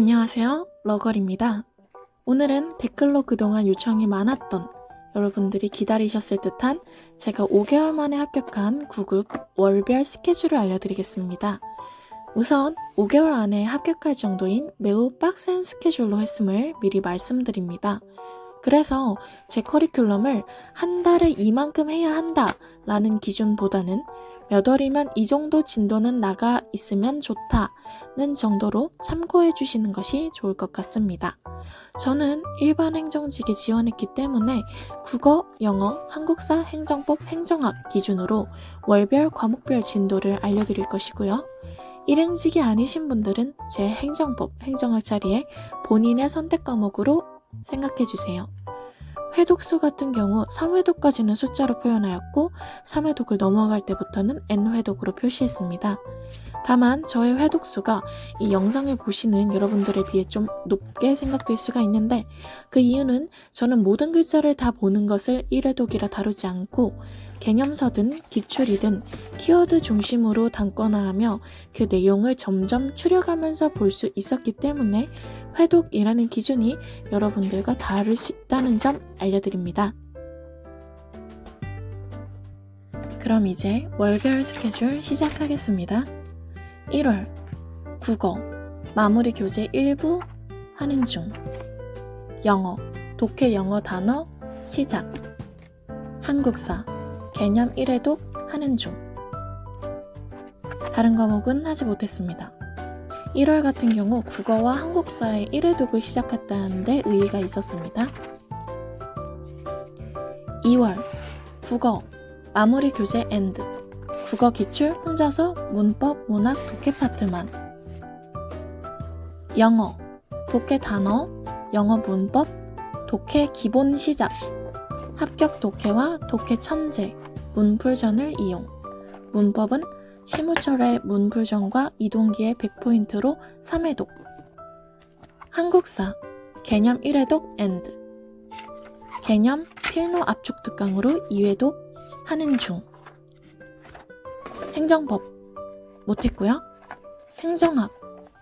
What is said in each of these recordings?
안녕하세요, 러걸입니다. 오늘은 댓글로 그동안 요청이 많았던 여러분들이 기다리셨을 듯한 제가 5개월 만에 합격한 9급 월별 스케줄을 알려드리겠습니다. 우선 5개월 안에 합격할 정도인 매우 빡센 스케줄로 했음을 미리 말씀드립니다. 그래서 제 커리큘럼을 한 달에 이만큼 해야 한다 라는 기준보다는 몇 월이면 이 정도 진도는 나가 있으면 좋다는 정도로 참고해 주시는 것이 좋을 것 같습니다. 저는 일반 행정직에 지원했기 때문에 국어, 영어, 한국사, 행정법, 행정학 기준으로 월별 과목별 진도를 알려드릴 것이고요. 일행직이 아니신 분들은 제 행정법, 행정학 자리에 본인의 선택 과목으로 생각해 주세요. 회독수 같은 경우 3회독까지는 숫자로 표현하였고 3회독을 넘어갈 때부터는 N회독으로 표시했습니다. 다만 저의 회독수가 이 영상을 보시는 여러분들에 비해 좀 높게 생각될 수가 있는데 그 이유는 저는 모든 글자를 다 보는 것을 1회독이라 다루지 않고 개념서든 기출이든 키워드 중심으로 담거나 하며 그 내용을 점점 추려가면서 볼 수 있었기 때문에 회독이라는 기준이 여러분들과 다를 수 있다는 점 알려드립니다. 그럼 이제 월별 스케줄 시작하겠습니다. 1월 국어 마무리 교재 1부 하는 중. 영어 독해 영어 단어 시작. 한국사 개념 1회독 하는 중. 다른 과목은 하지 못했습니다. 1월 같은 경우 국어와 한국사의 1회독을 시작했다는데 의의가 있었습니다. 2월 국어 마무리 교재 엔드 국어 기출 혼자서 문법 문학 독해 파트만. 영어 독해 단어 영어 문법 독해 기본 시작 합격 독해와 독해 천재 문풀전을 이용. 문법은 심우철의 문풀전과 이동기의 100포인트로 3회독. 한국사 개념 1회독 엔드 개념 필노 압축 특강으로 2회독 하는 중. 행정법 못했고요. 행정학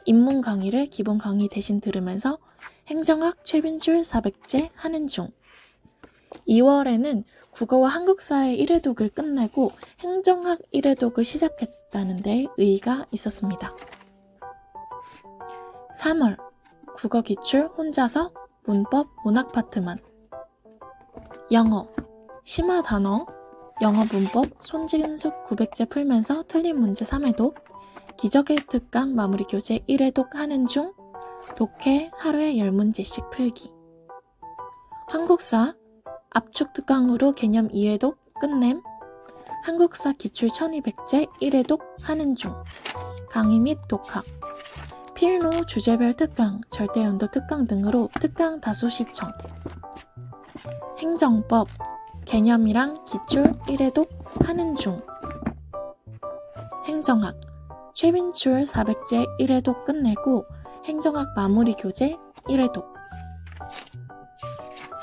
입문 강의를 기본 강의 대신 들으면서 행정학 최빈줄 400제 하는 중. 2월에는 국어와 한국사의 1회독을 끝내고 행정학 1회독을 시작했다는 데 의의가 있었습니다. 3월 국어 기출 혼자서 문법 문학 파트만. 영어 심화 단어 영어 문법 손진숙 900제 풀면서 틀린 문제 3회독 기적의 특강 마무리 교재 1회독 하는 중. 독해 하루에 10문제씩 풀기. 한국사 압축 특강으로 개념 2회독 끝냄. 한국사 기출 1200제 1회독 하는 중. 강의 및 독학 필노 주제별 특강 절대연도 특강 등으로 특강 다수 시청. 행정법 개념이랑 기출 1회독 하는 중. 행정학 최빈출 400제 1회독 끝내고 행정학 마무리 교재 1회독.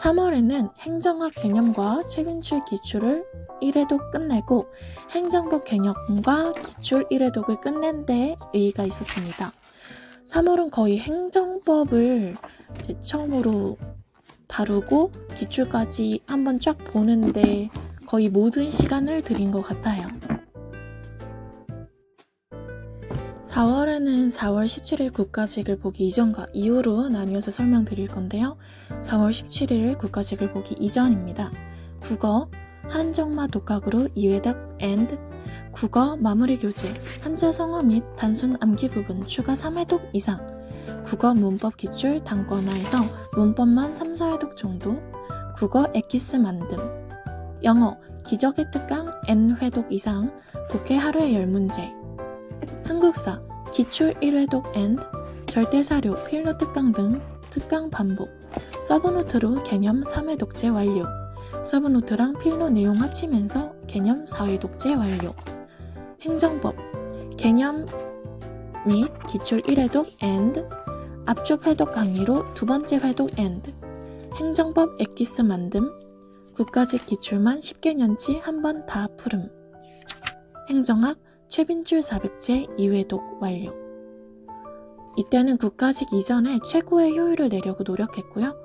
3월에는 행정학 개념과 최빈출 기출을 1회독 끝내고 행정법 개념과 기출 1회독을 끝낸 데에 의의가 있었습니다. 3월은 거의 행정법을 처음으로 다루고 기출까지 한번 쫙 보는데 거의 모든 시간을 들인 것 같아요. 4월에는 4월 17일 국가직을 보기 이전과 이후로 나뉘어서 설명드릴 건데요. 4월 17일 국가직을 보기 이전입니다. 국어 한정마 독학으로 2회독 엔드 국어 마무리 교재 한자 성어 및 단순 암기 부분 추가 3회독 이상. 국어 문법 기출 단권화해서 문법만 3, 4회독 정도. 국어 엑기스 만듦. 영어 기적의 특강 N회독 이상 독해 하루에 10문제. 한국사 기출 1회독 엔드 절대사료 필로 특강 등 특강 반복. 서브노트로 개념 3회독제 완료. 서브노트랑 필로 내용 합치면서 개념 4회독제 완료. 행정법 개념 및 기출 1회독 엔드 압축 회독 강의로 두 번째 회독 엔드. 행정법 엑기스 만듦 국가직 기출만 10개년치 한 번 다 푸름. 행정학 최빈출 400제 2회독 완료. 이때는 국가직 이전에 최고의 효율을 내려고 노력했고요.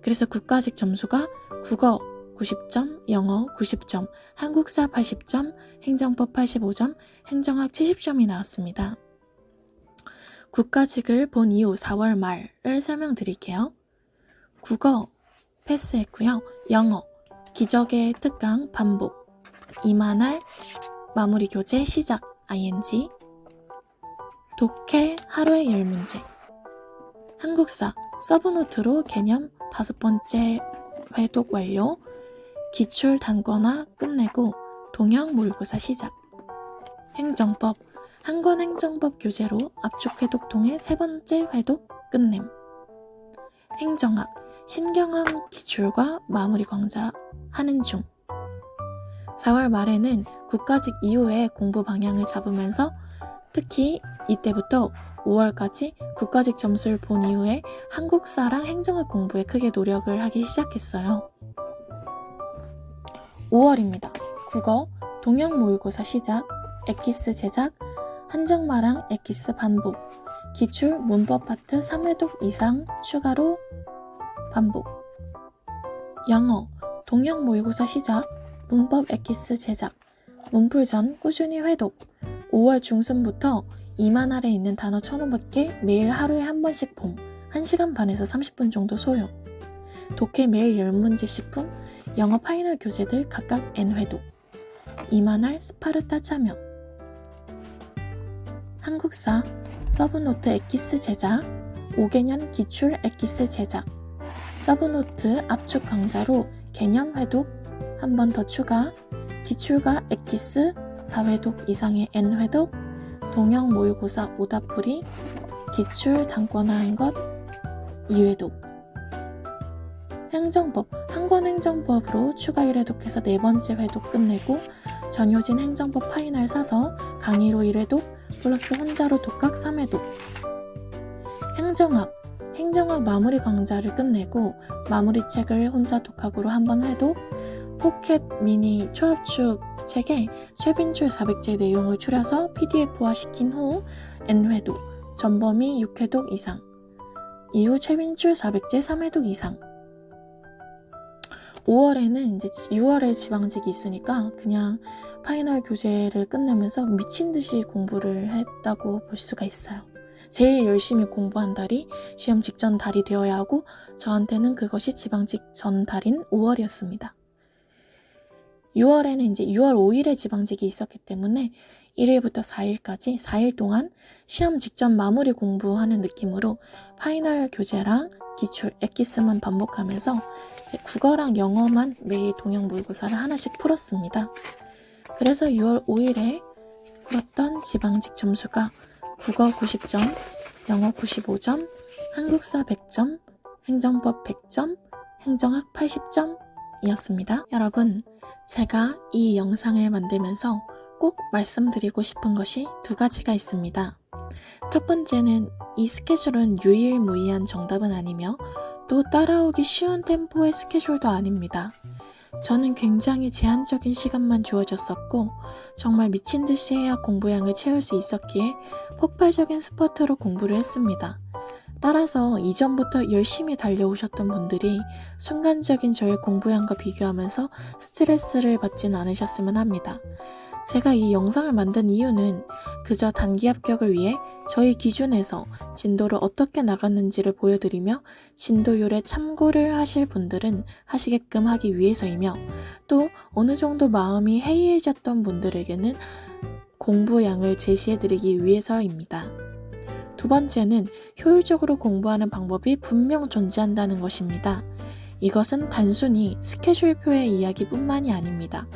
그래서 국가직 점수가 국어 90점, 영어 90점, 한국사 80점, 행정법 85점, 행정학 70점이 나왔습니다. 국가직을 본 이후 4월 말을 설명드릴게요. 국어 패스했고요. 영어 기적의 특강 반복, 이만할 마무리 교재 시작 ing, 독해 하루에 10문제, 한국사 서브노트로 개념 5번째 회독 완료, 기출 단권화 끝내고 동형 모의고사 시작, 행정법 한 권 행정법 교재로 압축 회독 통해 3번째 회독 끝냄, 행정학 신경항 기출과 마무리 강좌 하는 중. 4월 말에는 국가직 이후에 공부 방향을 잡으면서 특히 이때부터 5월까지 국가직 점수를 본 이후에 한국사랑 행정학 공부에 크게 노력을 하기 시작했어요. 5월입니다. 국어 동형 모의고사 시작, 엑기스 제작, 한정마랑 엑기스 반복, 기출 문법 파트 3회독 이상 추가로 반복, 영어 동형 모의고사 시작, 문법 엑기스 제작, 문풀전 꾸준히 회독, 5월 중순부터 이만할에 있는 단어 1500개 매일 하루에 한 번씩 봄, 1시간 반에서 30분 정도 소요, 독해 매일 10문제씩 품, 영어 파이널 교재들 각각 N회독, 이만할 스파르타 참여, 한국사 서브노트 엑기스 제작, 5개년 기출 엑기스 제작, 서브노트 압축 강좌로 개념 회독 한 번 더 추가, 기출과 엑기스 4회독 이상의 N회독, 동형 모의고사 오답풀이, 기출 단권화한 것 2회독, 행정법 한 권 행정법으로 추가 1회독해서 4번째 회독 끝내고 전효진 행정법 파이널 사서 강의로 1회독 플러스 혼자로 독학 3회독, 행정학 마무리 강좌를 끝내고 마무리 책을 혼자 독학으로 한 번 회독, 포켓 미니 초합축 책에 최빈출 400제 내용을 추려서 PDF화 시킨 후 N회독, 전범위 6회독 이상, 이후 최빈출 400제 3회독 이상. 5월에는 이제 6월에 지방직이 있으니까 그냥 파이널 교재를 끝내면서 미친 듯이 공부를 했다고 볼 수가 있어요. 제일 열심히 공부한 달이 시험 직전 달이 되어야 하고 저한테는 그것이 지방직 전 달인 5월이었습니다. 6월에는 이제 6월 5일에 지방직이 있었기 때문에 1일부터 4일까지 4일 동안 시험 직전 마무리 공부하는 느낌으로 파이널 교재랑 기출, 엑기스만 반복하면서 이제 국어랑 영어만 매일 동형 모의고사를 하나씩 풀었습니다. 그래서 6월 5일에 풀었던 지방직 점수가 국어 90점, 영어 95점, 한국사 100점, 행정법 100점, 행정학 80점이었습니다. 여러분, 제가 이 영상을 만들면서 꼭 말씀드리고 싶은 것이 2가지가 있습니다. 첫 번째는 이 스케줄은 유일무이한 정답은 아니며 또 따라오기 쉬운 템포의 스케줄도 아닙니다. 저는 굉장히 제한적인 시간만 주어졌었고 정말 미친 듯이 해야 공부량을 채울 수 있었기에 폭발적인 스퍼트로 공부를 했습니다. 따라서 이전부터 열심히 달려오셨던 분들이 순간적인 저의 공부량과 비교하면서 스트레스를 받진 않으셨으면 합니다. 제가 이 영상을 만든 이유는 그저 단기 합격을 위해 저희 기준에서 진도를 어떻게 나갔는지를 보여드리며 진도율에 참고를 하실 분들은 하시게끔 하기 위해서이며 또 어느 정도 마음이 해이해졌던 분들에게는 공부량을 제시해드리기 위해서입니다. 2번째는 효율적으로 공부하는 방법이 분명 존재한다는 것입니다. 이것은 단순히 스케줄표의 이야기뿐만이 아닙니다.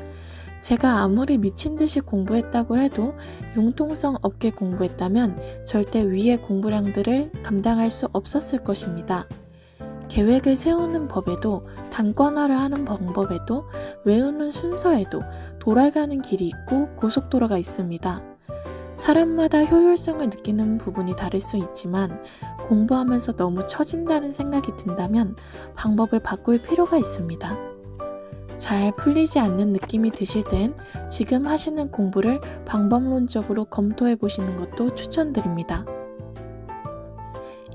제가 아무리 미친 듯이 공부했다고 해도 융통성 없게 공부했다면 절대 위의 공부량들을 감당할 수 없었을 것입니다. 계획을 세우는 법에도 단권화를 하는 방법에도 외우는 순서에도 돌아가는 길이 있고 고속도로가 있습니다. 사람마다 효율성을 느끼는 부분이 다를 수 있지만 공부하면서 너무 처진다는 생각이 든다면 방법을 바꿀 필요가 있습니다. 잘 풀리지 않는 느낌이 드실 땐 지금 하시는 공부를 방법론적으로 검토해 보시는 것도 추천드립니다.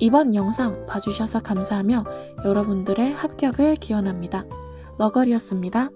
이번 영상 봐주셔서 감사하며 여러분들의 합격을 기원합니다. 러걸이었습니다.